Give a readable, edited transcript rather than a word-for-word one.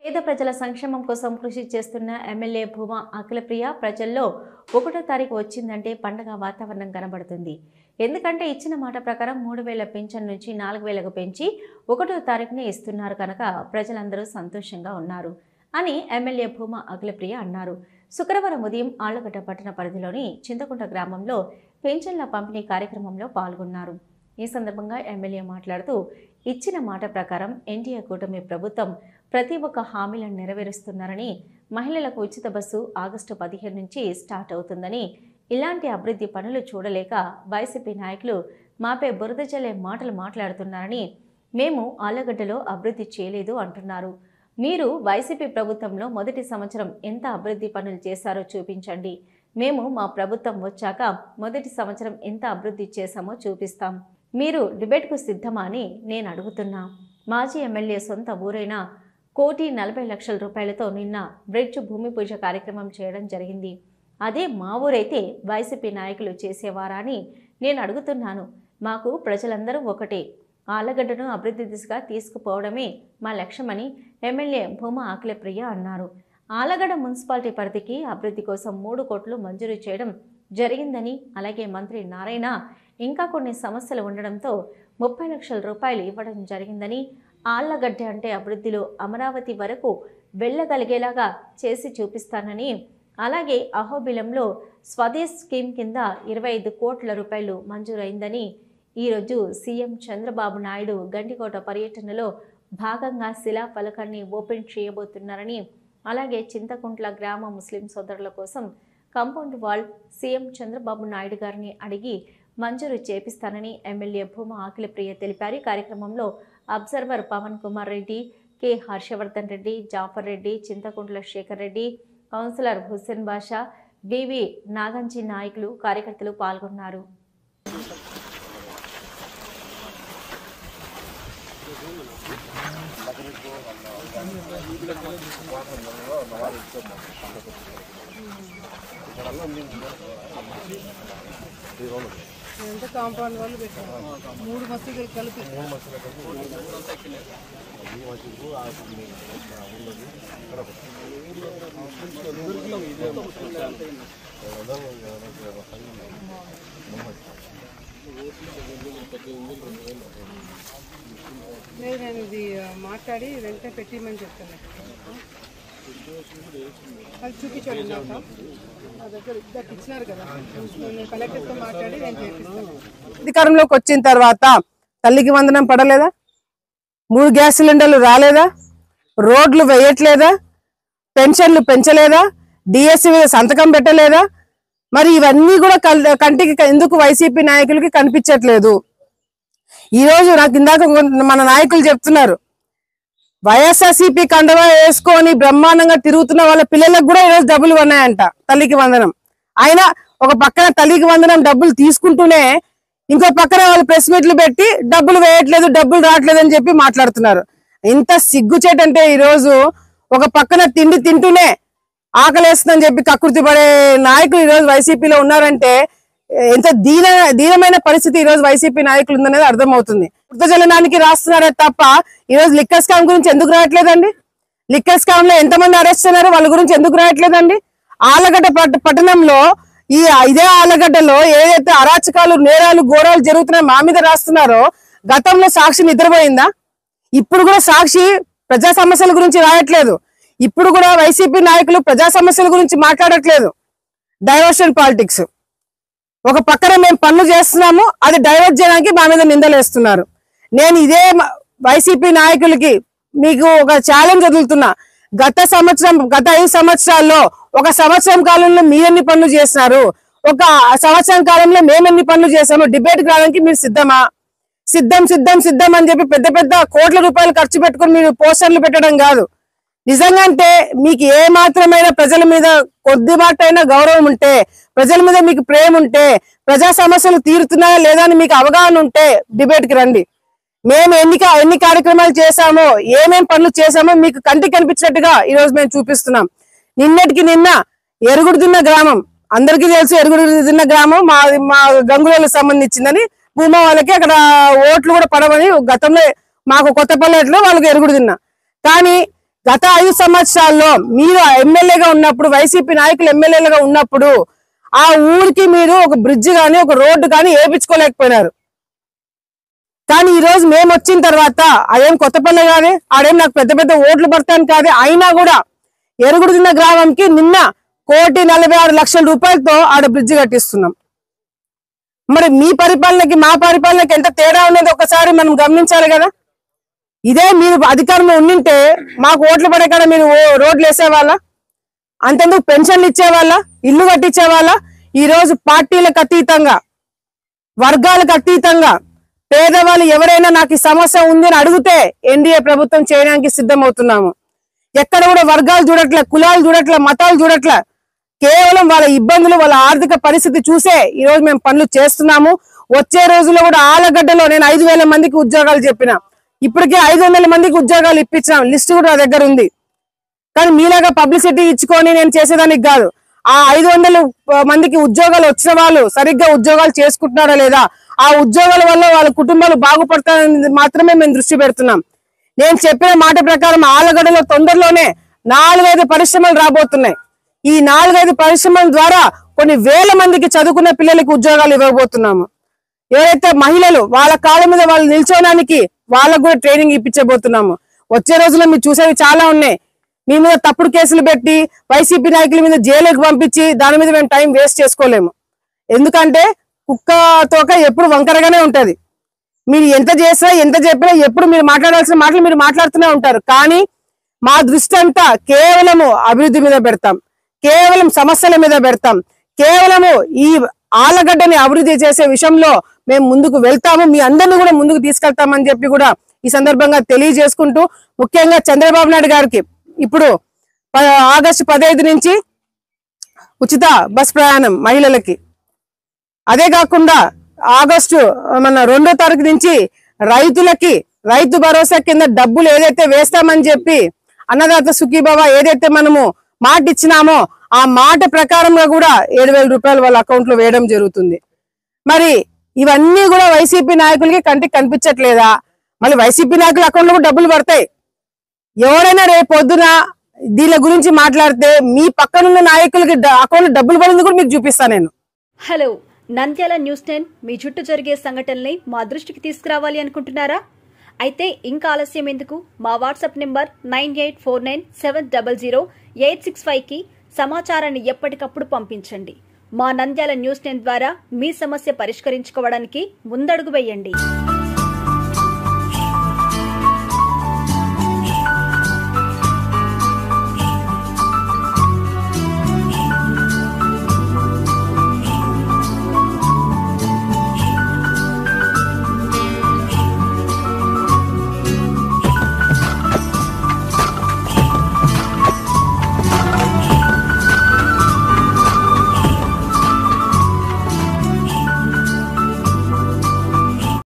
పేద ప్రజల సంక్షేమం కోసం కృషి చేస్తున్న ఎమ్మెల్యే భూమా అఖిలప్రియ ప్రజల్లో 1వ తారీఖు వచ్చిందంటే పండగ వాతావరణం కనబడుతుంది. ఎందుకంటే ఇచ్చిన మాట ప్రకారం 3000 పింఛన్ నుంచి 4000కు పెంచి 1వ తారీఖునే ఇస్తున్నారు కనుక ప్రజలందరూ సంతోషంగా ఉన్నారు అని ఎమ్మెల్యే భూమా అఖిలప్రియ అన్నారు. శుక్రవారం ఉదయం ఆళ్లగడ్డ పట్టణ పరిధిలోని చింతకుంట గ్రామంలో పింఛన్ల పంపిణీ కార్యక్రమంలో పాల్గొన్నారు. ఈ సందర్భంగా ఎమ్మెల్యే మాట్లాడుతూ ఇచ్చిన మాట ప్రకారం ఎన్డీఏ కూటమి ప్రభుత్వం ప్రతి ఒక్క హామీలను నెరవేరుస్తున్నారని, మహిళలకు ఉచిత బస్సు ఆగస్టు 15 నుంచి స్టార్ట్ అవుతుందని, ఇలాంటి అభివృద్ధి పనులు చూడలేక వైసీపీ నాయకులు మాపై బురద జల్లే మాటలు మాట్లాడుతున్నారని, మేము ఆళ్లగడ్డలో అభివృద్ధి చేయలేదు అంటున్నారు. మీరు వైసీపీ ప్రభుత్వంలో మొదటి సంవత్సరం ఎంత అభివృద్ధి పనులు చేశారో చూపించండి. మేము మా ప్రభుత్వం వచ్చాక మొదటి సంవత్సరం ఎంత అభివృద్ధి చేశామో చూపిస్తాం. మీరు డిబేట్కు సిద్ధమా అని నేను అడుగుతున్నా. మాజీ ఎమ్మెల్యే సొంత ఊరైన 1,40,00,000 రూపాయలతో నిన్న బ్రిడ్జ్ భూమి పూజ కార్యక్రమం చేయడం జరిగింది. అదే మా ఊరైతే వైసీపీ నాయకులు చేసేవారా అని నేను అడుగుతున్నాను. మాకు ప్రజలందరూ ఒకటే. ఆళ్లగడ్డను అభివృద్ధి దిశగా తీసుకుపోవడమే మా లక్ష్యమని ఎమ్మెల్యే భూమా అఖిలప్రియ అన్నారు. ఆళ్లగడ్డ మున్సిపాలిటీ పరిధికి అభివృద్ధి కోసం 3 కోట్లు మంజూరు చేయడం జరిగిందని, అలాగే మంత్రి నారాయణ ఇంకా కొన్ని సమస్యలు ఉండడంతో 30 లక్షల రూపాయలు ఇవ్వడం జరిగిందని, ఆళ్లగడ్డ అంటే అభివృద్ధిలో అమరావతి వరకు వెళ్ళగలిగేలాగా చేసి చూపిస్తానని, అలాగే అహోబిలంలో స్వదేశ్ స్కీమ్ కింద 25 కోట్ల రూపాయలు మంజూరైందని, ఈరోజు సీఎం చంద్రబాబు నాయుడు గండికోట పర్యటనలో భాగంగా శిలా ఫలకాన్ని ఓపెన్ చేయబోతున్నారని, అలాగే చింతకుంట్ల గ్రామ ముస్లిం సోదరుల కోసం compound wall CM Chandrababu Naidu గారిని అడిగి మంజూరు చేపిస్తానని ఎమ్మెల్యే భూమా అఖిలప్రియ తెలిపారు. కార్యక్రమంలో observer Pavan Kumar Reddy, K Harshavardhan Reddy, Jafar Reddy, Chinthakuntla Sekhar Reddy, councillor Hussain Basha, BV Naganji నాయకులు, కార్యకర్తలు పాల్గొన్నారు. ఎంత కాంపౌండ్ వాళ్ళు పెట్టారు 3 మసీదులు కలిపి నేను ఇది మాట్లాడి వెంటనే పెట్టిమని చెప్తాను. అది చూపించాలి నా దగ్గర ఇద్దరికి ఇచ్చినారు కదా, నేను కలెక్టర్తో మాట్లాడి నేను చేపిస్తాను. అధికారంలోకి వచ్చిన తర్వాత తల్లికి వందనం పడలేదా? 3 గ్యాస్ సిలిండర్లు రాలేదా? రోడ్లు వేయట్లేదా? పెన్షన్లు పెంచలేదా? డిఎస్సి మీద సంతకం పెట్టలేదా? మరి ఇవన్నీ కూడా కంటికి ఎందుకు వైసీపీ నాయకులకి కనిపించట్లేదు? ఈరోజు నాకు ఇందాక మన నాయకులు చెప్తున్నారు, వైఎస్ఆర్సీపీ కండవా వేసుకొని బ్రహ్మాండంగా తిరుగుతున్న వాళ్ళ పిల్లలకు కూడా ఈరోజు డబ్బులు ఉన్నాయంట తల్లికి వందనం. అయినా ఒక పక్కన తల్లికి వందనం డబ్బులు తీసుకుంటూనే ఇంకో పక్కన వాళ్ళు ప్రెస్ మీట్లు పెట్టి డబ్బులు వేయట్లేదు, డబ్బులు రావట్లేదు అని చెప్పి మాట్లాడుతున్నారు. ఇంత సిగ్గుచేటంటే ఈరోజు ఒక పక్కన తిండి తింటూనే ఆకలేస్తుందని చెప్పి కకృతి పడే నాయకులు ఈరోజు వైసీపీలో ఉన్నారంటే ఎంత దీనమైన పరిస్థితి ఈరోజు వైసీపీ నాయకులు ఉందనేది అర్థమవుతుంది. వృద్ధజలనానికి రాస్తున్నారే తప్ప ఈరోజు లిక్కర్ స్కామ్ గురించి ఎందుకు రావట్లేదండి? లిక్కర్ స్కామ్ లో ఎంతమంది అరెస్ట్ అయినారో వాళ్ళ గురించి ఎందుకు రావట్లేదండి? ఆళ్లగడ్డ పట్టణంలో ఇదే ఆళ్లగడ్డలో ఏదైతే అరాచకాలు, నేరాలు, ఘోరాలు జరుగుతున్నాయో మా మీద రాస్తున్నారో, గతంలో సాక్షి నిద్రపోయిందా? ఇప్పుడు కూడా సాక్షి ప్రజా సమస్యల గురించి రాయట్లేదు. ఇప్పుడు కూడా వైసీపీ నాయకులు ప్రజా సమస్యల గురించి మాట్లాడట్లేదు. Diversion politics. ఒక పక్కన మేము పనులు చేస్తున్నాము, అది డైవర్ట్ చేయడానికి మా మీద నిందలేస్తున్నారు. నేను ఇదే వైసీపీ నాయకులకి మీకు ఒక ఛాలెంజ్ వదులుతున్నా. గత 5 సంవత్సరాల్లో 1 సంవత్సరం కాలంలో మీరెన్ని పనులు చేస్తున్నారు, 1 సంవత్సరం కాలంలో మేమెన్ని పనులు చేశాము, డిబేట్ రావడానికి మీరు సిద్ధమా? సిద్ధం అని చెప్పి పెద్ద కోట్ల రూపాయలు ఖర్చు పెట్టుకుని మీరు పోస్టర్లు పెట్టడం కాదు. నిజంగా అంటే మీకు ఏ మాత్రమైన ప్రజల మీద కొద్దిపాటైనా గౌరవం ఉంటే, ప్రజల మీద మీకు ప్రేమ ఉంటే, ప్రజా సమస్యలు తీరుతున్నాయా లేదా అని మీకు అవగాహన ఉంటే డిబేట్కి రండి. మేము ఎన్ని కార్యక్రమాలు చేశామో, ఏమేం పనులు చేశామో మీకు కంటికి కనిపించినట్టుగా ఈరోజు మేము చూపిస్తున్నాం. నిన్నటికి నిన్న ఎరుగుడుదిన్న గ్రామం, అందరికీ తెలుసు ఎరుగుడుదిన్న గ్రామం మా గంగులకు సంబంధించిందని, భూమా వాళ్ళకి అక్కడ ఓట్లు కూడా పడవని గతంలో మాకు కొత్తపల్లెట్లో వాళ్ళకి ఎరుగుడుదిన్న. కానీ గత 5 సంవత్సరాల్లో మీరు ఎమ్మెల్యేగా ఉన్నప్పుడు, వైసీపీ నాయకులు ఎమ్మెల్యేలుగా ఉన్నప్పుడు ఆ ఊరికి మీరు ఒక బ్రిడ్జ్ కానీ ఒక రోడ్డు కానీ వేయించుకోలేకపోయినారు. కానీ ఈ రోజు మేము వచ్చిన తర్వాత అదేం కొత్తపల్లి కానీ ఆడేం నాకు పెద్ద పెద్ద ఓట్లు పడతాను కాదు, అయినా కూడా ఎరుగుడున్న గ్రామంకి నిన్న 1,46,00,000 రూపాయలతో ఆడ బ్రిడ్జ్ కట్టిస్తున్నాం. మరి మీ పరిపాలనకి మా పరిపాలనకి ఎంత తేడా ఉన్నది ఒకసారి మనం గమనించాలి కదా. ఇదే మీరు అధికారంలో ఉండింటే మాకు ఓట్లు పడే కాడ మీరు రోడ్లు వేసేవాళ్ళ, అంతెందుకు పెన్షన్లు ఇచ్చేవాళ్ళ, ఇల్లు కట్టించేవాళ్ళ. ఈ రోజు పార్టీలకు అతీతంగా, వర్గాలకు అతీతంగా పేదవాళ్ళు ఎవరైనా నాకు ఈ సమస్య ఉంది అని అడిగితే ఎన్డీఏ ప్రభుత్వం చేయడానికి సిద్ధమవుతున్నాము. ఎక్కడ కూడా వర్గాలు చూడట్లే, కులాలు చూడట్లే, మతాలు చూడట్లే, కేవలం వాళ్ళ ఇబ్బందులు, వాళ్ళ ఆర్థిక పరిస్థితి చూసే ఈ రోజు మేము పనులు చేస్తున్నాము. వచ్చే రోజుల్లో కూడా ఆలగడ్డలో నేను 5,000 మందికి ఉద్యోగాలు చెప్పిన, ఇప్పటికే 500 మందికి ఉద్యోగాలు ఇప్పించాం, లిస్ట్ కూడా నా దగ్గర ఉంది. కానీ మీలాగా పబ్లిసిటీ ఇచ్చుకొని నేను చేసేదానికి కాదు. ఆ 500 మందికి ఉద్యోగాలు వచ్చిన వాళ్ళు సరిగ్గా ఉద్యోగాలు చేసుకుంటున్నారా లేదా, ఆ ఉద్యోగాల వల్ల వాళ్ళ కుటుంబాలు బాగుపడతారని మాత్రమే మేము దృష్టి పెడుతున్నాం. నేను చెప్పిన మాట ప్రకారం ఆలగడ్డలో తొందరలోనే 4-5 పరిశ్రమలు రాబోతున్నాయి. ఈ 4-5 పరిశ్రమల ద్వారా కొన్ని వేల మందికి చదువుకున్న పిల్లలకి ఉద్యోగాలు ఇవ్వబోతున్నాము. ఎవరైతే మహిళలు వాళ్ళ కాళ్ళ మీద వాళ్ళు నిల్చోడానికి వాళ్ళకు కూడా ట్రైనింగ్ ఇప్పించబోతున్నాము. వచ్చే రోజుల్లో మీరు చూసేవి చాలా ఉన్నాయి. మీ మీద తప్పుడు కేసులు పెట్టి వైసీపీ నాయకుల మీద జైలుకి పంపించి దాని మీద మేము టైం వేస్ట్ చేసుకోలేము. ఎందుకంటే కుక్క తోక ఎప్పుడు వంకరగానే ఉంటది. మీరు ఎంత చేసినా ఎంత చెప్పినా ఎప్పుడు మీరు మాట్లాడాల్సిన మాటలు మీరు మాట్లాడుతూనే ఉంటారు. కానీ మా దృష్టి అంతా కేవలము అభివృద్ధి మీద పెడతాం, కేవలం సమస్యల మీద పెడతాం, కేవలము ఈ ఆలగడ్డని అభివృద్ధి చేసే విషయంలో మేము ముందుకు వెళ్తాము, మీ అందరినీ కూడా ముందుకు తీసుకెళ్తామని చెప్పి కూడా ఈ సందర్భంగా తెలియజేసుకుంటూ, ముఖ్యంగా చంద్రబాబు నాయుడు గారికి ఇప్పుడు ఆగస్టు 15 నుంచి ఉచిత బస్ ప్రయాణం మహిళలకి, అదే కాకుండా ఆగస్టు 2వ తారీఖు నుంచి రైతులకి రైతు భరోసా కింద డబ్బులు ఏదైతే వేస్తామని చెప్పి అన్నదాత సుఖీభవ ఏదైతే మనము మాట ఇచ్చినామో ఆ మాట ప్రకారంగా కూడా 7,000 రూపాయలు వాళ్ళ అకౌంట్ లో వేయడం జరుగుతుంది. మరి ఇవన్నీ కూడా వైసీపీ నాయకులకి కంటికి కనిపించట్లేదా? మళ్ళీ వైసీపీ నాయకుల అకౌంట్ లో కూడా డబ్బులు పడతాయి. ఎవరైనా రేపు పొద్దున దీని గురించి మాట్లాడితే మీ పక్కనున్న నాయకులకి అకౌంట్ లో డబ్బులు పడింది కూడా మీకు చూపిస్తాను నేను. హలో, నంద్యాల న్యూస్ 10 మీ చుట్టూ జరిగే సంఘటనల్ని మా దృష్టికి తీసుకురావాలి అనుకుంటున్నారా? అయితే ఇంకా ఆలస్యం ఎందుకు? మా వాట్సాప్ నెంబర్ 9849700865కి సమాచారాన్ని ఎప్పటికప్పుడు పంపించండి. మా నంద్యాల న్యూస్ 10 ద్వారా మీ సమస్య పరిష్కరించుకోవడానికి ముందడుగు వేయండి.